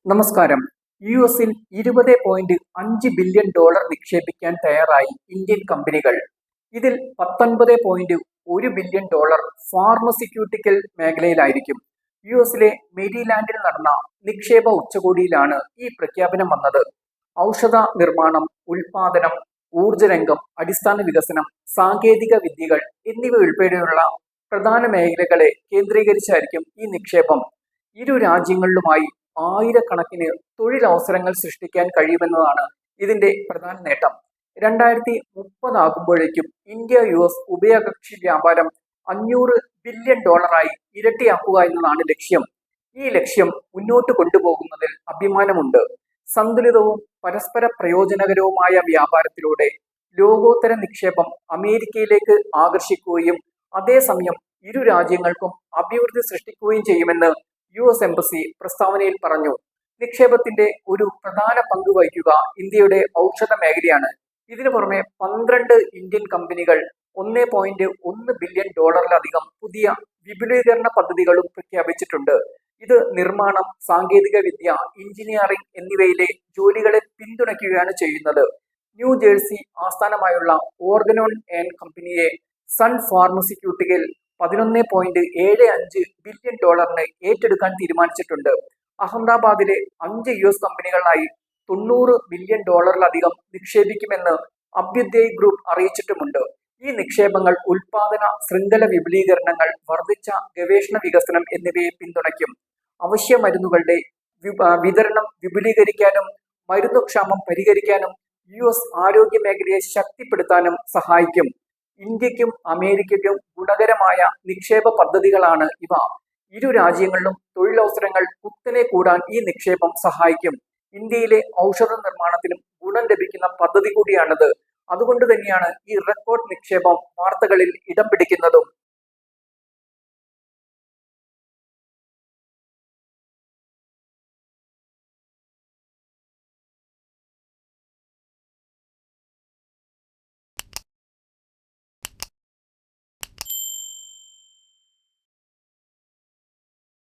നമസ്കാരം. യുഎസിൽ 20.5 billion dollar നിക്ഷേപിക്കാൻ തയ്യാറായി ഇന്ത്യൻ കമ്പനികൾ. ഇതിൽ 19.1 ബില്യൺ ഡോളർ ഫാർമസ്യൂട്ടിക്കൽ മേഖലയിലായിരിക്കും. യുഎസിലെ മേരിലാൻഡിൽ നടന്ന നിക്ഷേപ ഉച്ചകോടിയിലാണ് ഈ പ്രഖ്യാപനം വന്നത്. ഔഷധ നിർമ്മാണം, ഉൽപാദനം, ഊർജ്ജരംഗം, അടിസ്ഥാന വികസനം, സാങ്കേതിക വിദ്യകൾ എന്നിവയുൾപ്പെടെയുള്ള പ്രധാന മേഖലകളെ കേന്ദ്രീകരിച്ചായിരിക്കും ഈ നിക്ഷേപം. ഇരു രാജ്യങ്ങളിലുമായി ആയിരക്കണക്കിന് തൊഴിലവസരങ്ങൾ സൃഷ്ടിക്കാൻ കഴിയുമെന്നതാണ് ഇതിന്റെ പ്രധാന നേട്ടം. 2030 ഇന്ത്യ US ഉഭയകക്ഷി വ്യാപാരം 500 ബില്യൺ ഡോളറായി ഇരട്ടിയാക്കുക എന്നതാണ് ലക്ഷ്യം. ഈ ലക്ഷ്യം മുന്നോട്ട് കൊണ്ടുപോകുന്നതിൽ അഭിമാനമുണ്ട്. സന്തുലിതവും പരസ്പര പ്രയോജനകരവുമായ വ്യാപാരത്തിലൂടെ ലോകോത്തര നിക്ഷേപം അമേരിക്കയിലേക്ക് ആകർഷിക്കുകയും അതേസമയം ഇരു രാജ്യങ്ങൾക്കും അഭിവൃദ്ധി സൃഷ്ടിക്കുകയും ചെയ്യുമെന്ന് US എംബസി പ്രസ്താവനയിൽ പറഞ്ഞു. നിക്ഷേപത്തിന്റെ ഒരു പ്രധാന പങ്ക് വഹിക്കുക ഇന്ത്യയുടെ ഔഷധ മേഖലയാണ്. ഇതിനു പുറമെ 12 ഇന്ത്യൻ കമ്പനികൾ 1.1 ബില്യൺ ഡോളറിലധികം പുതിയ വിപുലീകരണ പദ്ധതികളും പ്രഖ്യാപിച്ചിട്ടുണ്ട്. ഇത് നിർമ്മാണം, സാങ്കേതിക വിദ്യ, എഞ്ചിനീയറിംഗ് എന്നിവയിലെ ജോലികളെ പിന്തുണയ്ക്കുകയാണ് ചെയ്യുന്നത്. ന്യൂജേഴ്സി ആസ്ഥാനമായുള്ള ഓർഗനോൺ ആൻഡ് കമ്പനിയെ സൺ ഫാർമസ്യൂട്ടിക്കൽ 11.75 ബില്യൺ ഡോളറിന് ഏറ്റെടുക്കാൻ തീരുമാനിച്ചിട്ടുണ്ട്. അഹമ്മദാബാദിലെ 5 US കമ്പനികളായി 90 ബില്യൺ ഡോളറിലധികം നിക്ഷേപിക്കുമെന്ന് അഭ്യുദയ് ഗ്രൂപ്പ് അറിയിച്ചിട്ടുമുണ്ട്. ഈ നിക്ഷേപങ്ങൾ ഉൽപാദന ശൃംഖല വിപുലീകരണങ്ങൾ, വർദ്ധിച്ച ഗവേഷണ വികസനം എന്നിവയെ പിന്തുണയ്ക്കും. അവശ്യ മരുന്നുകളുടെ വിതരണം വിപുലീകരിക്കാനും മരുന്നുക്ഷാമം പരിഹരിക്കാനും US ആരോഗ്യ മേഖലയെ ശക്തിപ്പെടുത്താനും സഹായിക്കും. ഇന്ത്യക്കും അമേരിക്കയ്ക്കും ഗുണകരമായ നിക്ഷേപ പദ്ധതികളാണ് ഇവ. ഇരു രാജ്യങ്ങളിലും തൊഴിലവസരങ്ങൾ കുത്തനെ കൂടാൻ ഈ നിക്ഷേപം സഹായിക്കും. ഇന്ത്യയിലെ ഔഷധ നിർമ്മാണത്തിനും ഗുണം ലഭിക്കുന്ന പദ്ധതി കൂടിയാണിത്. അതുകൊണ്ട് തന്നെയാണ് ഈ റെക്കോർഡ് നിക്ഷേപം വാർത്തകളിൽ ഇടം പിടിക്കുന്നതും.